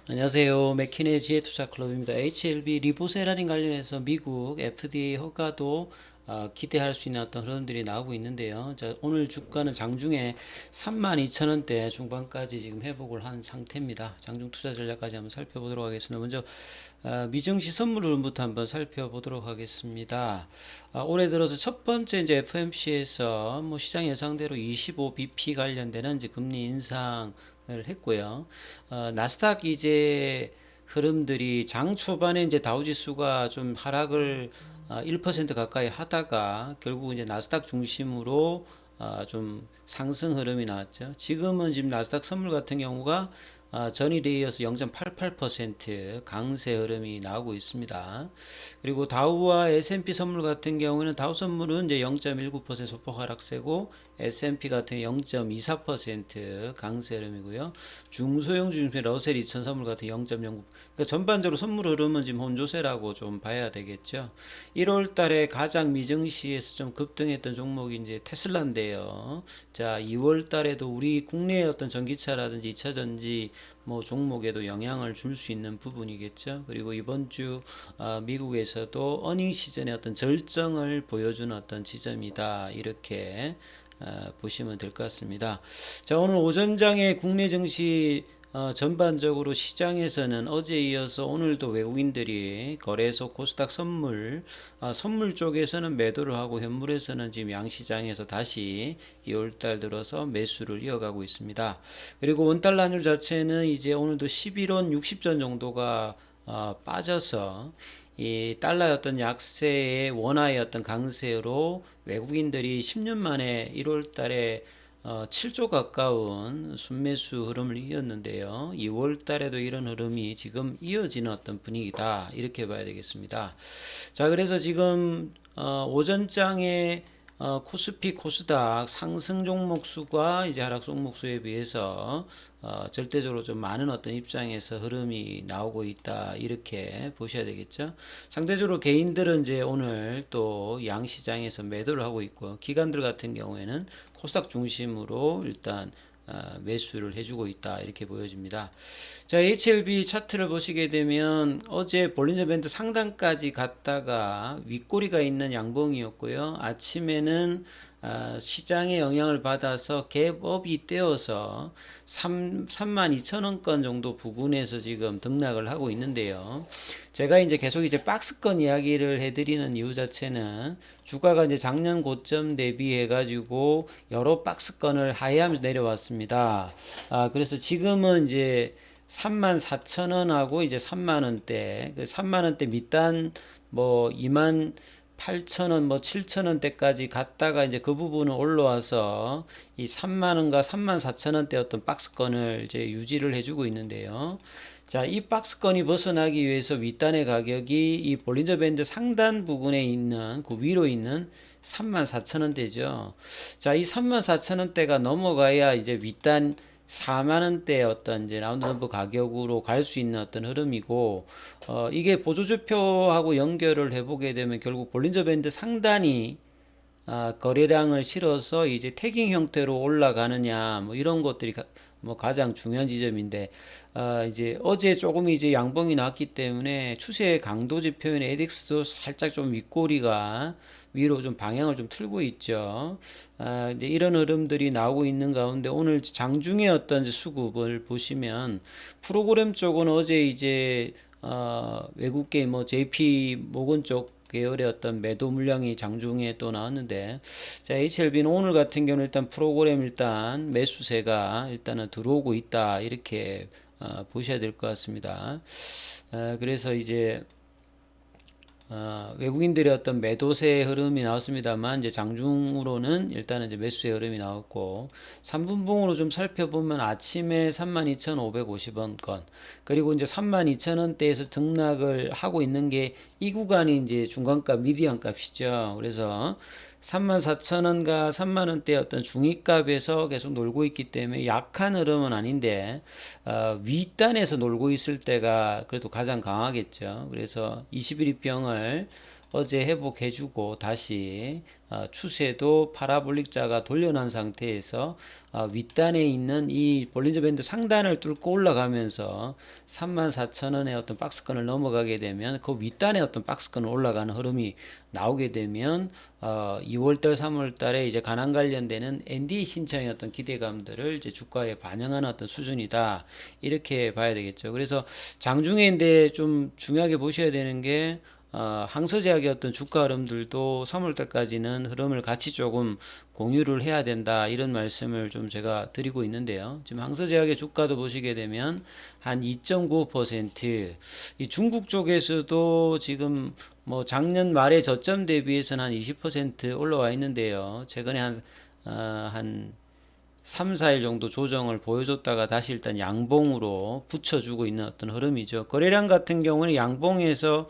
안녕하세요. 맥키네 지혜투자클럽입니다. HLB 리보세라린 관련해서 미국 FDA 허가도 기대할 수 있는 어떤 흐름들이 나오고 있는데요. 자, 오늘 주가는 장중에 32,000원대 중반까지 지금 회복을 한 상태입니다. 장중 투자 전략까지 한번 살펴보도록 하겠습니다. 먼저 미증시 선물 흐름부터 한번 살펴보도록 하겠습니다. 올해 들어서 첫 번째 이제 FMC에서 뭐 시장 예상대로 25bp 관련되는 이제 금리 인상 을 했고요. 나스닥 이제 흐름들이 장 초반에 이제 다우지수가 좀 하락을 1% 가까이 하다가 결국 이제 나스닥 중심으로 좀 상승 흐름이 나왔죠. 지금은 지금 나스닥 선물 같은 경우가 전일에 이어서 0.88% 강세 흐름이 나오고 있습니다. 그리고 다우와 S&P 선물 같은 경우에는 다우 선물은 이제 0.19% 소폭 하락세고 S&P 같은 0.24% 강세 흐름이고요. 중소형 중심의 러셀 2000 선물 같은 0.09. 그러니까 전반적으로 선물 흐름은 지금 혼조세라고 좀 봐야 되겠죠. 1월 달에 가장 미증시에서 좀 급등했던 종목이 이제 테슬라인데요. 자, 2월 달에도 우리 국내의 어떤 전기차라든지 2차 전지 뭐 종목에도 영향을 줄 수 있는 부분이겠죠. 그리고 이번 주 미국에서도 어닝 시즌의 어떤 절정을 보여주는 어떤 지점이다. 이렇게 보시면 될 것 같습니다. 자, 오늘 오전장에 국내 증시 전반적으로 시장에서는 어제 이어서 오늘도 외국인들이 거래소 코스닥 선물 쪽에서는 매도를 하고 현물에서는 지금 양시장에서 다시 2월달 들어서 매수를 이어가고 있습니다. 그리고 원달러율 자체는 이제 오늘도 11원 60전 정도가 빠져서 이 달러의 어떤 약세의 원화의 어떤 강세로 외국인들이 10년 만에 1월 달에 7조 가까운 순매수 흐름을 이었는데요. 2월 달에도 이런 흐름이 지금 이어지는 어떤 분위기다. 이렇게 봐야 되겠습니다. 자, 그래서 지금 오전장에 코스피, 코스닥 상승 종목 수가 이제 하락 종목 수에 비해서 절대적으로 좀 많은 어떤 입장에서 흐름이 나오고 있다 이렇게 보셔야 되겠죠. 상대적으로 개인들은 이제 오늘 또 양시장에서 매도를 하고 있고 기관들 같은 경우에는 코스닥 중심으로 일단 매수를 해주고 있다 이렇게 보여집니다. 자, HLB 차트를 보시게 되면 어제 볼린저 밴드 상단까지 갔다가 윗꼬리가 있는 양봉이었고요. 아침에는 시장의 영향을 받아서 갭업이 떼어서 32,000원권 정도 부근에서 지금 등락을 하고 있는데요. 제가 이제 계속 이제 박스권 이야기를 해드리는 이유 자체는 주가가 이제 작년 고점 대비해 가지고 여러 박스권을 하회하면서 내려왔습니다. 그래서 지금은 이제 34,000원하고 이제 3만원대, 그 3만원대 밑단 뭐 2만 8,000원, 뭐 7,000원대까지 갔다가 이제 그 부분은 올라와서 이 3만원과 34,000원대 어떤 박스권을 이제 유지를 해주고 있는데요. 자, 이 박스권이 벗어나기 위해서 윗단의 가격이 이 볼린저 밴드 상단 부분에 있는 그 위로 있는 34,000원대죠. 자, 이 34,000원대가 넘어가야 이제 윗단 4만원대 어떤 이제 라운드 넘버 가격으로 갈 수 있는 어떤 흐름이고, 이게 보조주표하고 연결을 해보게 되면 결국 볼린저 밴드 상단이 거래량을 실어서 이제 태깅 형태로 올라가느냐 뭐 이런 것들이 뭐 가장 중요한 지점인데 이제 어제 조금 이제 양봉이 나왔기 때문에 추세 강도 지표인 에덱스도 살짝 좀 윗꼬리가 위로 좀 방향을 좀 틀고 있죠. 이제 이런 흐름들이 나오고 있는 가운데 오늘 장중에 어떤 수급을 보시면 프로그램 쪽은 어제 이제 외국계 뭐 JP 모건 쪽 계열의 어떤 매도 물량이 장중에 또 나왔는데, 자, HLB는 오늘 같은 경우는 일단 프로그램 일단 매수세가 일단은 들어오고 있다 이렇게 보셔야 될 것 같습니다. 그래서 이제 외국인들의 어떤 매도세 흐름이 나왔습니다만 이제 장중으로는 일단은 이제 매수의 흐름이 나왔고 3분봉으로 좀 살펴보면 아침에 32,550원권 그리고 이제 32,000원대에서 등락을 하고 있는 게 이 구간이 이제 중간값 미디안 값이죠. 그래서 34,000원과 3만원대 어떤 중위값에서 계속 놀고 있기 때문에 약한 흐름은 아닌데 윗단에서 놀고 있을 때가 그래도 가장 강하겠죠. 그래서 21일병을 어제 회복해주고 다시 추세도 파라볼릭자가 돌려난 상태에서 윗단에 있는 이 볼린저 밴드 상단을 뚫고 올라가면서 34,000원의 어떤 박스권을 넘어가게 되면 그 윗단에 어떤 박스권을 올라가는 흐름이 나오게 되면 2월달, 3월달에 이제 가난 관련되는 NDA 신청의 어떤 기대감들을 이제 주가에 반영하는 어떤 수준이다, 이렇게 봐야 되겠죠. 그래서 장중에인데 좀 중요하게 보셔야 되는 게 항서제약의 어떤 주가 흐름들도 3월달까지는 흐름을 같이 조금 공유를 해야 된다, 이런 말씀을 좀 제가 드리고 있는데요. 지금 항서제약의 주가도 보시게 되면 한 2.95%, 이 중국 쪽에서도 지금 뭐 작년 말의 저점 대비해서는 한 20% 올라와 있는데요. 최근에 한 3, 4일 정도 조정을 보여줬다가 다시 일단 양봉으로 붙여주고 있는 어떤 흐름이죠. 거래량 같은 경우는 양봉에서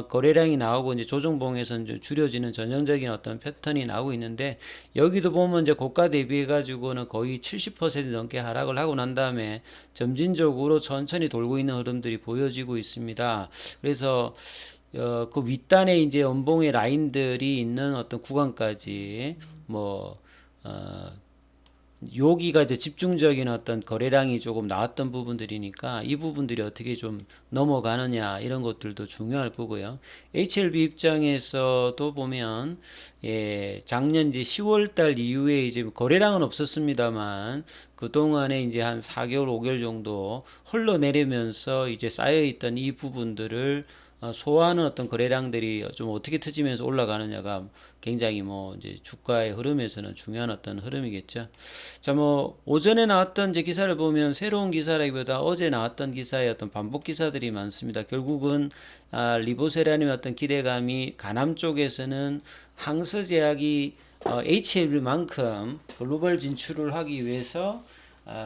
거래량이 나오고 이제 조정봉에서 이제 줄여지는 전형적인 어떤 패턴이 나오고 있는데, 여기도 보면 이제 고가 대비해 가지고는 거의 70% 넘게 하락을 하고 난 다음에 점진적으로 천천히 돌고 있는 흐름들이 보여지고 있습니다. 그래서 그 윗단에 이제 연봉의 라인들이 있는 어떤 구간까지 뭐 여기가 이제 집중적인 어떤 거래량이 조금 나왔던 부분들이니까 이 부분들이 어떻게 좀 넘어가느냐, 이런 것들도 중요할 거고요. HLB 입장에서도 보면 작년 이제 10월 달 이후에 이제 거래량은 없었습니다만 그 동안에 이제 한 4개월, 5개월 정도 흘러내리면서 이제 쌓여 있던 이 부분들을 소화하는 어떤 거래량들이 좀 어떻게 터지면서 올라가느냐가 굉장히 뭐 이제 주가의 흐름에서는 중요한 어떤 흐름이겠죠. 자, 뭐 오전에 나왔던 이제 기사를 보면 새로운 기사라기보다 어제 나왔던 기사의 어떤 반복 기사들이 많습니다. 결국은 리보세라님의 어떤 기대감이 가남 쪽에서는 항서제약이 HLB만큼 글로벌 진출을 하기 위해서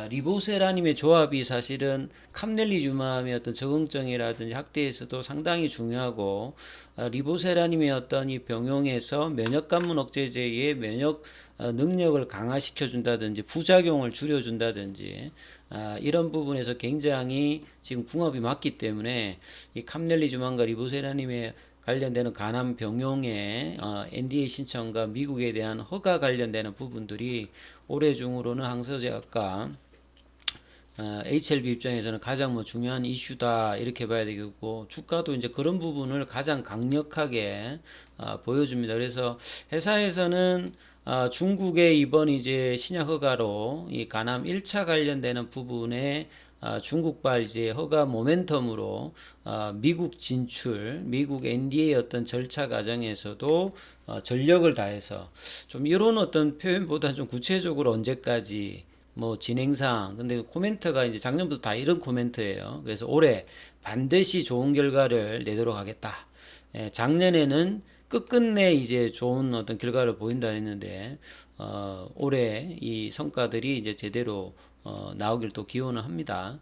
리보세라님의 조합이 사실은 캄넬리주맘의 어떤 적응증이라든지 확대에서도 상당히 중요하고, 리보세라님의 어떤 이 병용에서 면역관문 억제제의 면역 능력을 강화시켜 준다든지 부작용을 줄여 준다든지 이런 부분에서 굉장히 지금 궁합이 맞기 때문에 이 캄넬리주맘과 리보세라님의 관련되는 간암 병용의 NDA 신청과 미국에 대한 허가 관련되는 부분들이 올해 중으로는 항서제약과 HLB 입장에서는 가장 뭐 중요한 이슈다, 이렇게 봐야 되겠고, 주가도 이제 그런 부분을 가장 강력하게 보여줍니다. 그래서 회사에서는 중국의 이번 이제 신약 허가로 이 간암 1차 관련되는 부분에 중국발 이제 허가 모멘텀으로 미국 진출, 미국 NDA 어떤 절차 과정에서도 전력을 다해서, 좀 이런 어떤 표현보다 좀 구체적으로 언제까지 뭐 진행상, 근데 코멘트가 이제 작년부터 다 이런 코멘트예요. 그래서 올해 반드시 좋은 결과를 내도록 하겠다. 작년에는 끝끝내 이제 좋은 어떤 결과를 보인다 했는데 올해 이 성과들이 이제 제대로 나오길 또 기원을 합니다.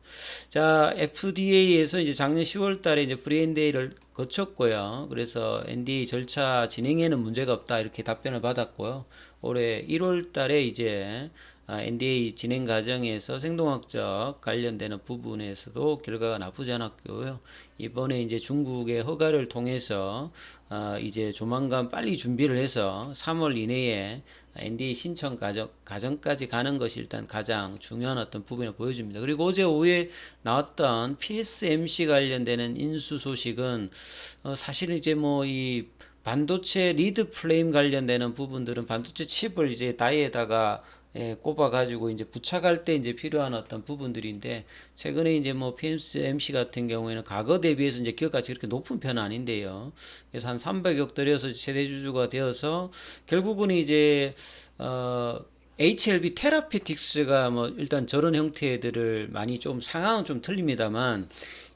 자, FDA에서 이제 작년 10월 달에 이제 프리엔데이를 거쳤고요. 그래서 NDA 절차 진행에는 문제가 없다, 이렇게 답변을 받았고요. 올해 1월 달에 이제 NDA 진행 과정에서 생동학적 관련되는 부분에서도 결과가 나쁘지 않았고요. 이번에 이제 중국의 허가를 통해서 이제 조만간 빨리 준비를 해서 3월 이내에 NDA 신청 과정까지 가는 것이 일단 가장 중요한 어떤 부분을 보여줍니다. 그리고 어제 오후에 나왔던 PSMC 관련되는 인수 소식은 사실은 이제 뭐 이 반도체 리드 플레임 관련되는 부분들은 반도체 칩을 이제 다이에다가 꼽아가지고 이제 부착할 때 이제 필요한 어떤 부분들인데, 최근에 이제 뭐 PMC 같은 경우에는 과거 대비해서 이제 기업가치 그렇게 높은 편은 아닌데요. 그래서 한 300억 들여서 최대 주주가 되어서 결국은 이제 HLB 테라피틱스가 뭐 일단 저런 형태들을 많이 좀 상황은 좀 틀립니다만,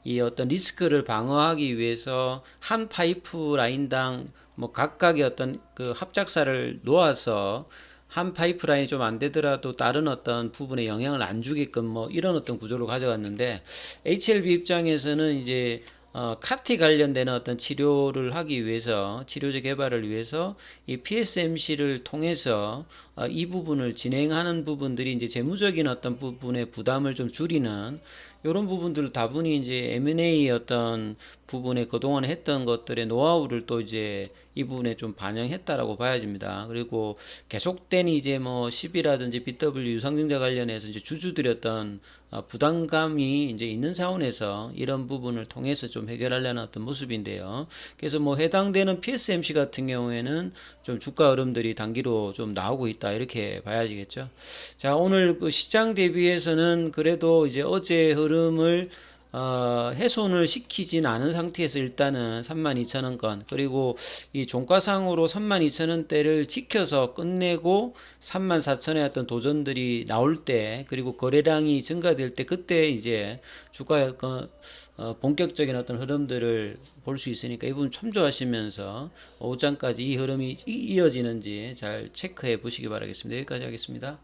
이 어떤 리스크를 방어하기 위해서 한 파이프 라인당 뭐 각각의 어떤 그 합작사를 놓아서 한 파이프라인이 좀 안 되더라도 다른 어떤 부분에 영향을 안 주게끔 뭐 이런 어떤 구조로 가져갔는데, HLB 입장에서는 이제 카티 관련되는 어떤 치료를 하기 위해서 치료제 개발을 위해서 이 PSMC를 통해서 이 부분을 진행하는 부분들이 이제 재무적인 어떤 부분의 부담을 좀 줄이는 이런 부분들 다분히 이제 M&A 어떤 부분에 그동안 했던 것들의 노하우를 또 이제 이 부분에 좀 반영했다라고 봐야집니다. 그리고 계속된 이제 뭐 10이라든지 BW 유상증자 관련해서 이제 주주들였던 부담감이 이제 있는 상황에서 이런 부분을 통해서 좀 해결하려는 어떤 모습인데요. 그래서 뭐 해당되는 PSMC 같은 경우에는 좀 주가 흐름들이 단기로 좀 나오고 있다 이렇게 봐야지겠죠. 자, 오늘 그 시장 대비해서는 그래도 이제 어제 흐름을 훼손을 시키진 않은 상태에서 일단은 32,000원권 그리고 이 종가상으로 32,000원대를 지켜서 끝내고 34,000원의 어떤 도전들이 나올 때 그리고 거래량이 증가될 때 그때 이제 주가 본격적인 어떤 흐름들을 볼 수 있으니까 이 부분 참조하시면서 오전까지 이 흐름이 이어지는지 잘 체크해 보시기 바라겠습니다. 여기까지 하겠습니다.